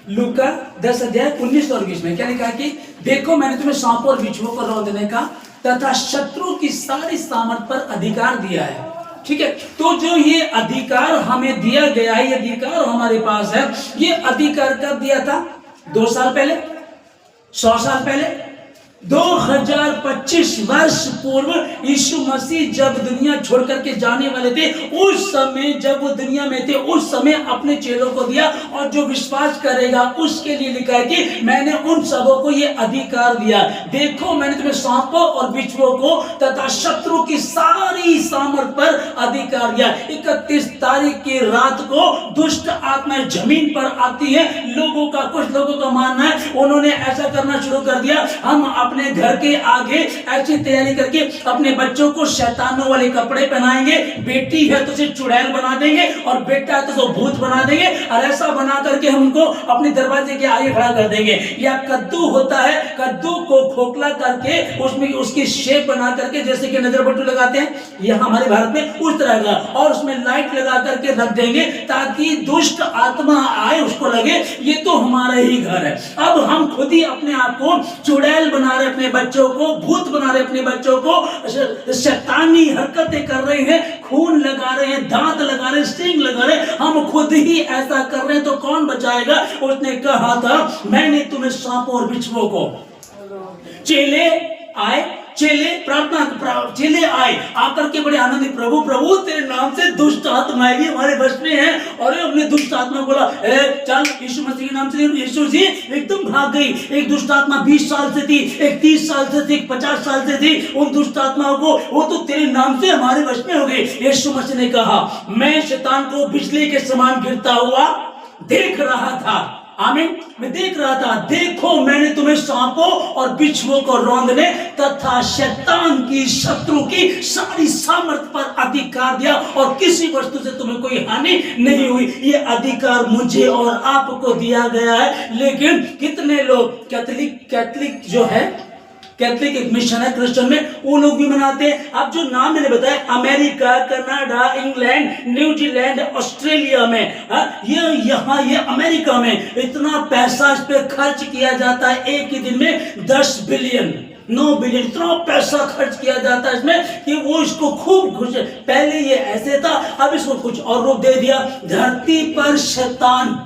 लूका 10 अध्याय 19 और 20 में क्या लिखा कि देखो मैंने तुम्हें सांपों और बिच्छुओं को रौंदने का तथा शत्रु की सारी सामर्थ पर अधिकार दिया है। ठीक है, तो जो ये अधिकार हमें दिया गया है, ये अधिकार हमारे पास है, ये अधिकार कब दिया था? 2 साल पहले, 100 साल पहले, 2025 वर्ष पूर्व यीशु मसीह जब दुनिया छोड़ करके जाने वाले थे, उस समय जब वो दुनिया में थे, उस समय अपने चेलों को दिया, और जो विश्वास करेगा उसके लिए लिखा है कि मैंने उन सबों को ये अधिकार दिया। देखो मैंने तुम्हें सांपों और बिच्छुओं को तथा शत्रु की सारी सामर्थ पर अधिकार दिया। 31 तारीख की रात को दुष्ट आत्माएं जमीन पर आती है। कुछ लोगों का मानना है उन्होंने ऐसा करना शुरू कर दिया, हम अपने घर के आगे ऐसी तैयारी करके अपने बच्चों को शैतानों वाले कपड़े पहनाएंगे, बेटी है तो उसे चुड़ैल बना देंगे और बेटा है तो भूत बना देंगे, और ऐसा बना करके हम उनको अपने दरवाजे के आगे खड़ा कर देंगे। या कद्दू होता है, कद्दू को खोखला करके उसमें उसकी शेप बना करके, जैसे कि नजर बट्टू लगाते हैं यहाँ हमारे भारत में, उस तरह का, और उसमें लाइट लगा करके रख देंगे ताकि दुष्ट आत्मा आए उसको लगे ये तो हमारा ही घर है। अब हम खुद ही अपने आप को चुड़ैल बना रहे, अपने बच्चों को भूत बना रहे, अपने बच्चों को शैतानी हरकतें कर रहे हैं, खून लगा रहे हैं, दांत लगा रहे हैं, स्टिंग लगा रहे हैं, हम खुद ही ऐसा कर रहे हैं तो कौन बचाएगा? उसने कहा था मैंने तुम्हें सांपों और बिच्छुओं को, चेले आए, चेले आए आकर के बड़े आनंदित, प्रभु प्रभु तेरे नाम से दुष्ट आत्माएं भी हमारे वश में हैं। और हमने दुष्ट आत्मा बोला चल यीशु मसीह के नाम से, यीशु जी एकदम भाग गई। एक दुष्ट आत्मा 20 साल से थी, एक 30 साल से थी, 50 साल से थी, उन दुष्ट आत्माओं को वो तो तेरे नाम से हमारे वश में हो गई। यीशु मसीह ने कहा मैं शैतान को बिजली के समान गिरता हुआ देख रहा था। आमीन, मैं देख रहा था, देखो मैंने तुम्हें सांपों और बिच्छुओं को रौंदने तथा शैतान की, शत्रु की सारी सामर्थ पर अधिकार दिया, और किसी वस्तु से तुम्हें कोई हानि नहीं हुई। ये अधिकार मुझे और आपको दिया गया है। लेकिन कितने लोग कैथलिक जो है, कैथलिक एक मिशन है क्रिश्चियन में, वो लोग भी मनाते हैं। अब जो नाम मैंने बताया, America, Canada, England, New Zealand, Australia में, ये अमेरिका में इतना पैसा इस पे खर्च किया जाता है, एक ही दिन में 10 बिलियन 9 बिलियन इतना पैसा खर्च किया जाता है इसमें कि वो इसको खूब खुश। पहले ये ऐसे था, अब इसको कुछ और रूप दे दिया। धरती पर शैतान,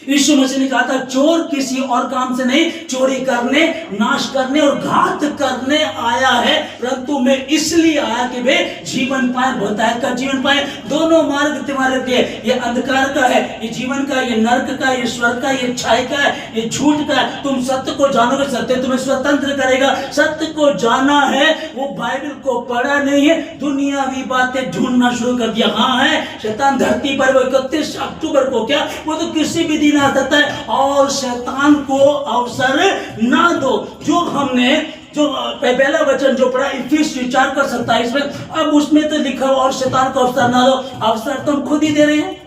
यीशु मसीह ने कहा था चोर किसी और काम से नहीं, चोरी करने, नाश करने और घात करने आया है, परंतु मैं इसलिए आया कि वे जीवन पाए, बहुतायत का जीवन पाए। दोनों मार्ग तुम्हारे लिए, ये अंधकार का है, ये जीवन का, ये नरक का, ये स्वर्ग का, ये छाई का है, ये झूठ का है। तुम सत्य को जानोगे, सत्य तुम्हें स्वतंत्र करेगा। सत्य को जाना है, वो बाइबल को पढ़ा नहीं है, दुनियावी बातें ढूंढना शुरू कर दिया। हाँ है शैतान धरती पर, वो 31 अक्टूबर को क्या, वो तो किसी भी दिन आ सकता है, और शैतान को अवसर ना दो। जो हमने जो पहला वचन जो पढ़ा इफिसियों 4:27 में, अब उसमें तो लिखा और शैतान को अवसर ना दो। अवसर तुम खुद ही दे रहे हैं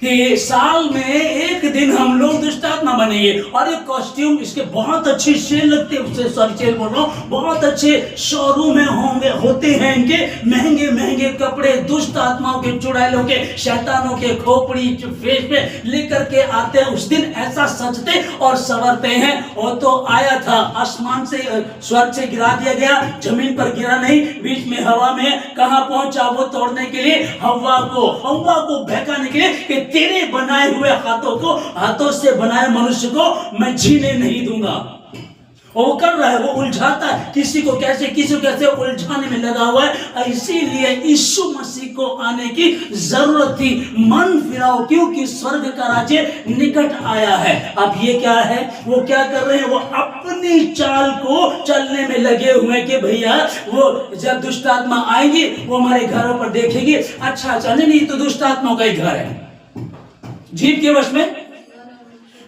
कि साल में एक दिन हम लोग दुष्ट आत्मा बनेंगे, और एक कॉस्ट्यूम इसके बहुत अच्छी सेल लगते हैं, सेल बोल रहा हूं, बहुत अच्छे शोरूम में होते हैं इनके महंगे महंगे कपड़े, दुष्ट आत्माओं के, चुड़ैलों के, शैतानों के खोपड़ी फेस पे लेकर के आते हैं। उस दिन ऐसा सजते और संवरते हैं। वो तो आया था आसमान से, स्वर्ग से गिरा दिया गया, जमीन पर गिरा नहीं, बीच में हवा में कहां पहुंचा? वो तोड़ने के लिए, हवा को बहकाने के लिए, तेरे बनाए हुए हाथों से बनाए मनुष्य को मैं जीने नहीं दूंगा। और वो कर रहा है, वो उलझाता है, किसी को कैसे उलझाने में लगा हुआ है। इसीलिए यीशु मसीह को आने की जरूरत थी। मन फिराओ, क्योंकि स्वर्ग का राज्य निकट आया है। अब ये क्या है, वो क्या कर रहे हैं? वो अपनी चाल को चलने में लगे हुए कि भैया वो जब दुष्ट आत्मा आएंगी वो हमारे घरों पर देखेगी, अच्छा नहीं तो दुष्ट आत्मा का ही घर है, जीव के वश में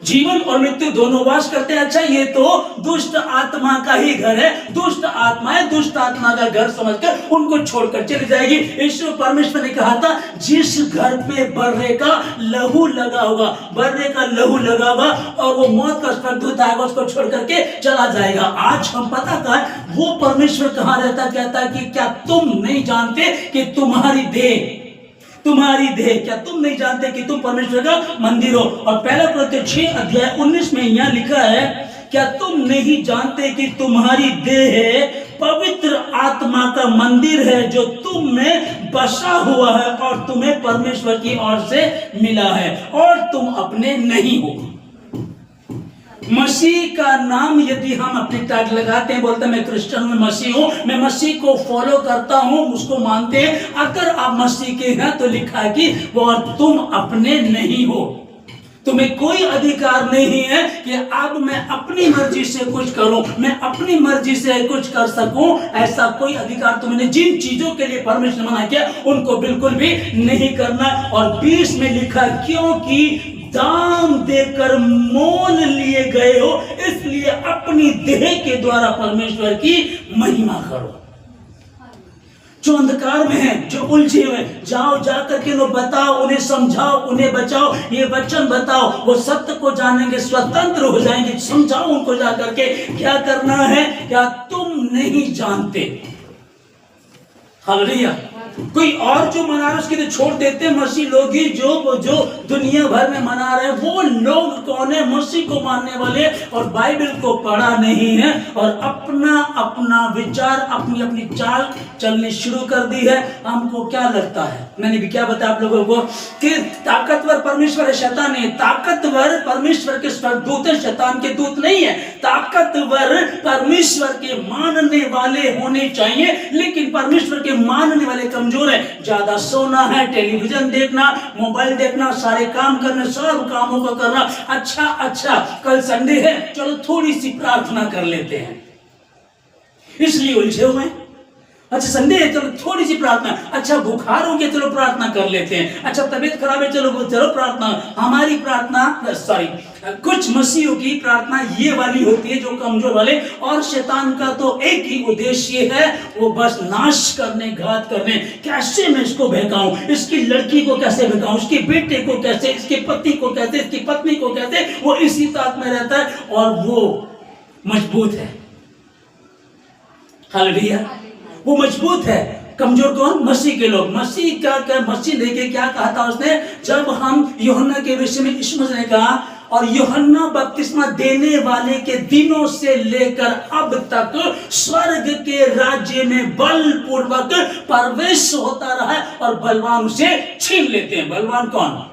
जीवन और मृत्यु दोनों वास करते हैं। अच्छा ये तो दुष्ट आत्मा का ही घर है, दुष्ट आत्माएं दुष्ट आत्मा का घर समझकर उनको छोड़कर चली जाएगी। ईश्वर परमेश्वर ने कहा था जिस घर पे बर्रे का लहू लगा होगा, बर्रे का लहू लगा होगा और वो मौत का स्पर्धूत आएगा, उसको छोड़ करके चला जाएगा। आज हम पता का वो परमेश्वर कहाँ रहता, कहता है कि क्या तुम नहीं जानते कि तुम्हारी देह तुम्हारी देह, क्या तुम नहीं जानते कि तुम परमेश्वर का मंदिर हो? और पहला कुरिन्थियों 6:19 में यहाँ लिखा है, क्या तुम नहीं जानते कि तुम्हारी देह पवित्र आत्मा का मंदिर है जो तुम में बसा हुआ है और तुम्हें परमेश्वर की ओर से मिला है और तुम अपने नहीं हो। मसीह का नाम यदि हम अपनी टैग लगाते हैं, बोलते हैं मैं क्रिश्चियन हूं, मसीह हूं, मैं मसीह को फॉलो करता हूं, उसको मानते हैं, अगर आप मसीह के हैं तो लिखा है कि वो और तुम अपने नहीं हो। तुम्हें कोई अधिकार नहीं है कि अब मैं अपनी मर्जी से कुछ करूं, मैं अपनी मर्जी से कुछ कर सकूं, ऐसा कोई अधिकार तुम्हें नहीं। जिन चीजों के लिए परमेश्वर ने मना किया उनको बिल्कुल भी नहीं करना। और 20 में लिखा, क्योंकि दाम देकर मोल लिए गए हो, इसलिए अपनी देह के द्वारा परमेश्वर की महिमा करो। जो अंधकार में है, जो उलझे हुए, जाओ जाकर के उन्हें बताओ, उन्हें समझाओ, उन्हें बचाओ, ये वचन बताओ, वो सत्य को जानेंगे, स्वतंत्र हो जाएंगे। समझाओ उनको जाकर के क्या करना है, क्या तुम नहीं जानते? हालेलुया। कोई और जो मना रहे उसके लिए छोड़ देते हैं। मसीह लोग ही जो दुनिया भर में मना रहे हैं, वो लोग कौन है? मसीह को मानने वाले और बाइबल को पढ़ा नहीं है और अपना अपना विचार, अपनी अपनी चाल चलनी शुरू कर दी है। हमको क्या लगता है, मैंने भी क्या बताया आप लोगों को कि ताकतवर परमेश्वर है, शैतान नहीं है। ताकतवर परमेश्वर के स्वर्गदूत है, शैतान के दूत नहीं है। ताकतवर परमेश्वर के मानने वाले होने चाहिए, लेकिन परमेश्वर के मानने वाले कमजोर है। ज्यादा सोना है, टेलीविजन देखना, मोबाइल देखना, सारे काम करना, सब कामों को करना। अच्छा कल संडे है, चलो थोड़ी सी प्रार्थना कर लेते हैं, इसलिए उलझे हुए हैं। अच्छा संडे है, चलो थोड़ी सी प्रार्थना। अच्छा बुखार हो गया, चलो प्रार्थना कर लेते हैं। अच्छा तबीयत खराब है, चलो प्रार्थना। हमारी प्रार्थना, कुछ मसीहों की प्रार्थना ये वाली होती है जो कमजोर वाले, और शैतान का तो एक ही उद्देश्य है, वो बस नाश करने, घात करने। कैसे मैं इसको बहकाऊं, इसकी लड़की को कैसे बहकाऊं, इसके बेटे को कैसे, इसके पति को कैसे, इसकी पत्नी को कैसे, वो इसी ताक में रहता है और वो मजबूत है। हालेलुया। वो मजबूत है। कमजोर कौन? मसीह के लोग। मसीह क्या मसीह देखे क्या कहा था उसने, जब हम यूहन्ना के विषय में यीशु मसीह ने कहा, और यूहन्ना बपतिस्मा देने वाले के दिनों से लेकर अब तक स्वर्ग के राज्य में बलपूर्वक प्रवेश होता रहा है और बलवान उसे छीन लेते हैं। बलवान कौन?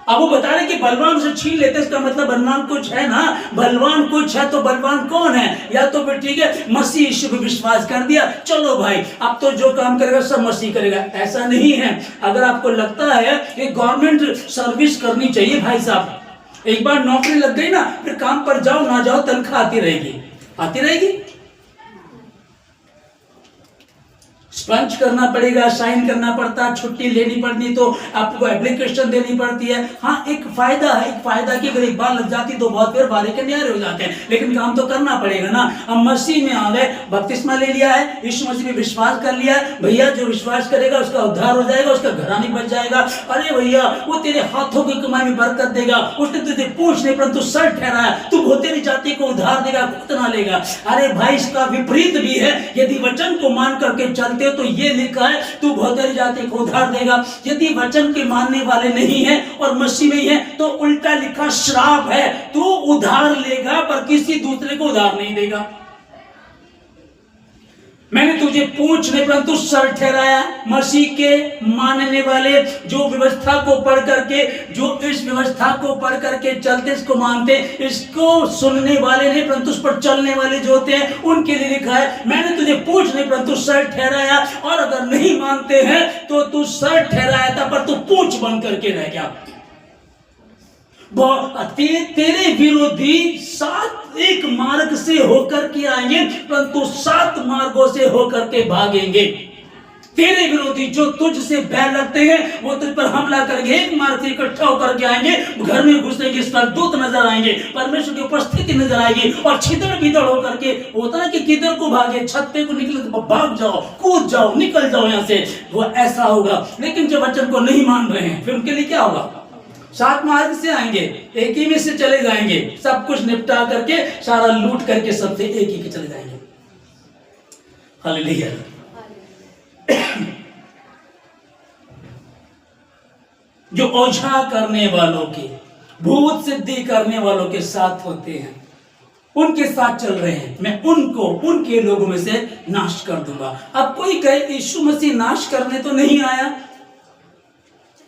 अब वो बता रहे कि बलवान से छीन लेते, इसका मतलब बलवान कुछ है ना। बलवान कुछ है तो बलवान कौन है? या तो फिर ठीक है मसीह यीशु पे विश्वास कर दिया, चलो भाई अब तो जो काम करेगा सब मसीह करेगा। ऐसा नहीं है। अगर आपको लगता है कि गवर्नमेंट सर्विस करनी चाहिए, भाई साहब एक बार नौकरी लग गई ना, फिर काम पर जाओ ना जाओ तनख्वाह आती रहेगी। स्पंच करना पड़ेगा, साइन करना पड़ता है, छुट्टी लेनी पड़ती तो आपको एप्लीकेशन देनी पड़ती है। हाँ एक फायदा है, एक फायदा की अगर एक बार लग जाती तो बहुत देर बारे के न्यारे हो जाते हैं, लेकिन काम तो करना पड़ेगा ना। हम मसीह में आ गए, बपतिस्मा ले लिया है, यीशु मसीह में विश्वास कर लिया है, भैया जो विश्वास करेगा उसका उद्धार हो जाएगा, उसका घरानी बच जाएगा। अरे भैया वो तेरे हाथों की कमाई में बरकत देगा, उसने तुझे पूंछ नहीं परंतु सर ठहराया, तू तेरी जाति को उद्धार देगा, खुद ना लेगा। अरे भाई इसका विपरीत भी है। यदि वचन को मान करके चलते तो ये लिखा है तू बहुतेरी जाति को उद्धार देगा। यदि वचन के मानने वाले नहीं है और मसीह में है तो उल्टा लिखा श्राप है, तू उद्धार लेगा पर किसी दूसरे को उद्धार नहीं देगा। मैंने तुझे पूंछ नहीं परंतु सर ठहराया। मसीह के मानने वाले जो व्यवस्था को पढ़ करके, जो इस व्यवस्था को पढ़ करके चलते, इसको मानते, इसको सुनने वाले नहीं परंतु उस पर चलने वाले जो होते हैं उनके लिए लिखा है मैंने तुझे पूंछ नहीं परंतु सर ठहराया। और अगर नहीं मानते हैं तो तू सर ठहराया था पर तू पूंछ बन करके रह गया। तेरे विरोधी 7 एक मार्ग से होकर के आएंगे परंतु 7 मार्गों से होकर के भागेंगे। तेरे विरोधी जो तुझसे बैर रखते हैं वो तुझ पर हमला करेंगे, एक मार्ग से इकट्ठा होकर के आएंगे, घर में घुसेंगे, स्वर्गदूत नजर आएंगे, परमेश्वर की उपस्थिति नजर आएगी और छिदड़ बिदड़ होकर के, होता है कि किधर को भागे, छत पे को निकले तो भाग जाओ, कूद जाओ, निकल जाओ यहाँ से, वो ऐसा होगा। लेकिन जब वचन को नहीं मान रहे हैं फिर उनके लिए क्या होगा? 7 मार्ग से आएंगे, एक ही में से चले जाएंगे, सब कुछ निपटा करके, सारा लूट करके सबसे एक ही के चले जाएंगे। हालेलुया। जो ओझा करने वालों के, भूत सिद्धि करने वालों के साथ होते हैं, उनके साथ चल रहे हैं, मैं उनको, उनके लोगों में से नाश कर दूंगा। अब कोई कहे यीशु मसीह नाश करने तो नहीं आया।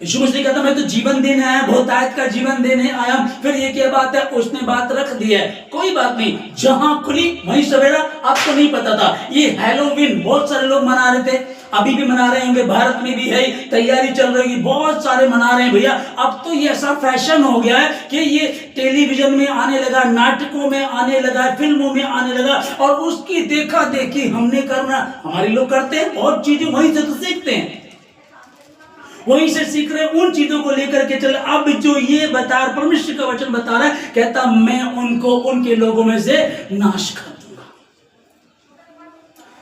यीशु मसीह कहता मैं तो जीवन देने आया, बहुतायत का जीवन देने आया। फिर ये क्या बात है, उसने बात रख दी है, कोई बात नहीं, जहां खुली वहीं सवेरा। आपको नहीं पता था ये हैलोवीन बहुत सारे लोग मना रहे थे, अभी भी मना रहे होंगे, भारत में भी है, तैयारी चल रही है, बहुत सारे मना रहे हैं भैया। अब तो ये ऐसा फैशन हो गया है कि ये टेलीविजन में आने लगा, नाटकों में आने लगा, फिल्मों में आने लगा, और उसकी देखा देखी हमने करना, हमारे लोग करते हैं, बहुत चीजें वहीं से तो सीखते हैं, वहीं से सीख रहे, उन चीजों को लेकर के चले। अब जो ये बता, परमेश्वर का वचन बता रहा है, कहता मैं उनको, उनके लोगों में से नाश कर दूंगा।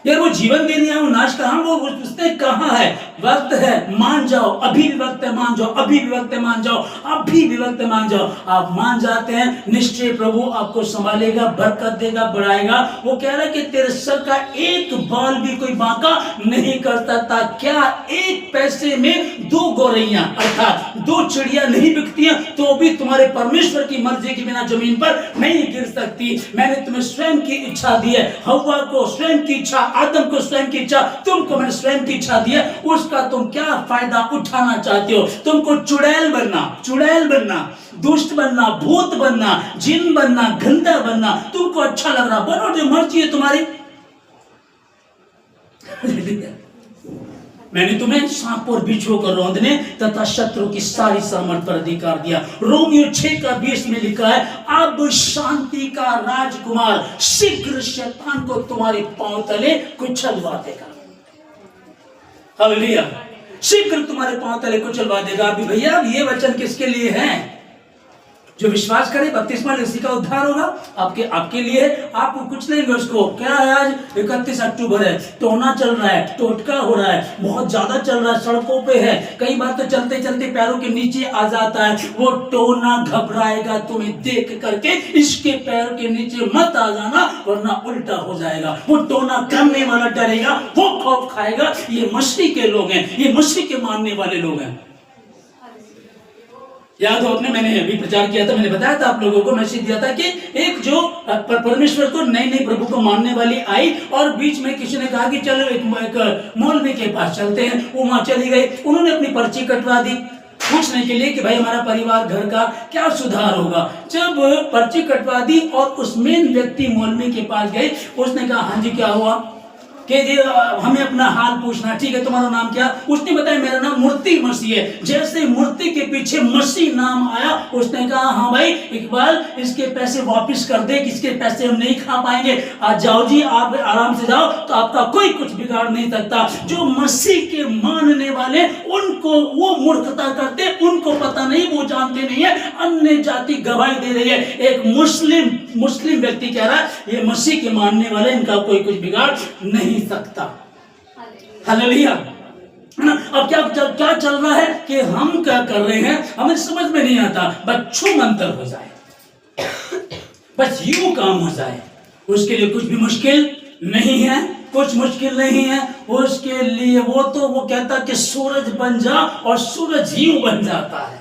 यार वो जीवन देने आया, वो नाश कहां, वो उसने कहा है वक्त है मान जाओ, अभी भी वक्त है मान जाओ, अभी भी वक्त है मान जाओ, अभी भी वक्त है मान जाओ। आप मान जाते हैं, निश्चय प्रभु आपको संभालेगा, बरकत देगा, बढ़ाएगा। वो कह रहा है कि तेरे सर का एक बाल भी कोई बांका नहीं कर सकता। क्या एक पैसे में 2 गौरैया अर्थात 2 चिड़िया नहीं बिकती हैं, तो भी तुम्हारे परमेश्वर की मर्जी के बिना जमीन पर नहीं गिर सकती। मैंने तुम्हें स्वयं की इच्छा दी है, हव्वा को स्वयं की इच्छा, आदम को स्वयं की इच्छा, तुमको मैंने स्वयं की इच्छा दी है। उसका तुम क्या फायदा उठाना चाहते हो? तुमको चुड़ैल बनना, चुड़ैल बनना, दुष्ट बनना, भूत बनना, जिन बनना, गंदा बनना, तुमको अच्छा लग रहा, बनो, जो मर्जी है तुम्हारी। मैंने तुम्हें सांप और बिच्छू को रौंदने तथा शत्रु की सारी सामर्थ पर अधिकार दिया। रोमियो 6:20 में लिखा है, अब शांति का राजकुमार शीघ्र शैतान को तुम्हारे पांव तले कुचलवा देगा। हालेलुया, शीघ्र तुम्हारे पांव तले कुचलवा देगा। अभी भैया अब ये वचन किसके लिए है? जो विश्वास करे बपतिस्मा लेने का उद्धार होगा, आपके लिए। आप कुछ लेंगे उसको। क्या है, आज 31 अक्टूबर है, टोना चल रहा है, टोटका हो रहा है, बहुत ज्यादा चल रहा है, सड़कों पे है, कई बार तो चलते चलते पैरों के नीचे आ जाता है। वो टोना घबराएगा तुम्हें देख करके, इसके पैर के नीचे मत आ जाना वरना उल्टा हो जाएगा। वो टोना करने वाला डरेगा, वो खौफ खाएगा। ये मसीह के लोग हैं, ये मसीह के मानने वाले लोग हैं। याद हो आपने, मैंने अभी प्रचार किया था, मैंने बताया था आप लोगों को, मैसेज दिया था कि एक जो परमेश्वर को नई नई प्रभु को मानने वाली आई, और बीच में किसी ने कहा कि चलो एक मौलवी के पास चलते हैं। वो वहां चली गई, उन्होंने अपनी पर्ची कटवा दी पूछने के लिए कि भाई हमारा परिवार घर का क्या सुधार होगा। जब पर्ची कटवा दी और उस मेन व्यक्ति मौलवी के पास गए, उसने कहा हाँ जी क्या हुआ, कि जी हमें अपना हाल पूछना। ठीक है, तुम्हारा नाम क्या? उसने बताया मेरा नाम मूर्ति मसीह है। जैसे मूर्ति के पीछे मसीह नाम आया, उसने कहा हाँ भाई इकबाल इसके पैसे वापस कर दे, इसके पैसे हम नहीं खा पाएंगे, आज जाओ जी, आप आराम से जाओ, तो आपका कोई कुछ बिगाड़ नहीं सकता। जो मसीह के मानने वाले, उनको वो मूर्खता करते, उनको पता नहीं, वो जानते नहीं है। अन्य जाति गवाही दे रही है। एक मुस्लिम व्यक्ति कह रहा है ये मसीह के मानने वाले, इनका कोई कुछ बिगाड़ नहीं सकता। हालेलुया। अब क्या चल रहा है कि हम क्या कर रहे हैं, हमें समझ में नहीं आता। बच्चों मंतर हो जाए, बस यूं काम हो जाए, उसके लिए कुछ भी मुश्किल नहीं है, कुछ मुश्किल नहीं है उसके लिए। वो कहता कि सूरज बन जा, और सूरज यूं बन जाता है।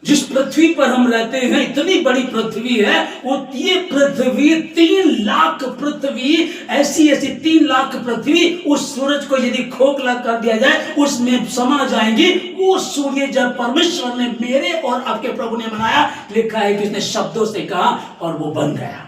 जिस पृथ्वी पर हम रहते हैं, इतनी बड़ी पृथ्वी है, वो ये पृथ्वी 3 लाख पृथ्वी, ऐसी 3 लाख पृथ्वी, उस सूरज को यदि खोखला कर दिया जाए उसमें समा जाएंगी। वो सूर्य जब परमेश्वर ने मेरे और आपके प्रभु ने बनाया, लिखा है कि उसने शब्दों से कहा और वो बन गया।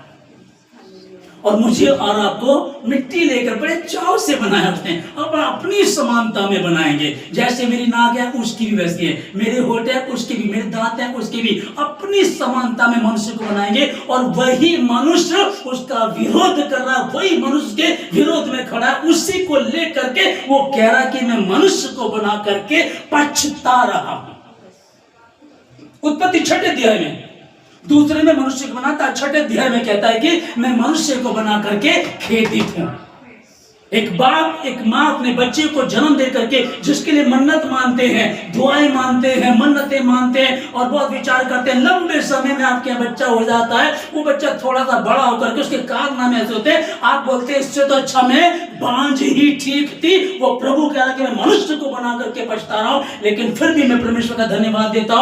और मुझे और आपको मिट्टी लेकर बड़े चाव से बनाया उसने। अब अपनी समानता में बनाएंगे। जैसे मेरी नाक है उसकी भी वैसी है, मेरे होठ है उसकी भी, मेरे दांत है उसकी भी, अपनी समानता में मनुष्य को बनाएंगे। और वही मनुष्य उसका विरोध कर रहा, वही मनुष्य के विरोध में खड़ा है, उसी को लेकर के वो कह रहा कि मैं मनुष्य को बना करके पछता रहा हूं। उत्पत्ति 6 अध्याय में, दूसरे में मनुष्य को बनाता, 6 अध्याय में कहता है कि मैं मनुष्य को बना करके खेदित हूं। एक बाप एक माँ अपने बच्चे को जन्म दे करके जिसके लिए मन्नत मानते हैं, दुआएं मानते हैं, मन्नतें मानते हैं और बहुत विचार करते हैं, लंबे समय में आपके यहाँ बच्चा हो जाता है, वो बच्चा थोड़ा सा बड़ा होकर के उसके कारनामे ऐसे होते हैं, आप बोलते हैं इससे तो अच्छा मैं बांझ ही ठीक थी। वो प्रभु कह रहा कि मैं मनुष्य को बना करके पछता रहा हूं, लेकिन फिर भी मैं परमेश्वर का धन्यवाद देता हूं।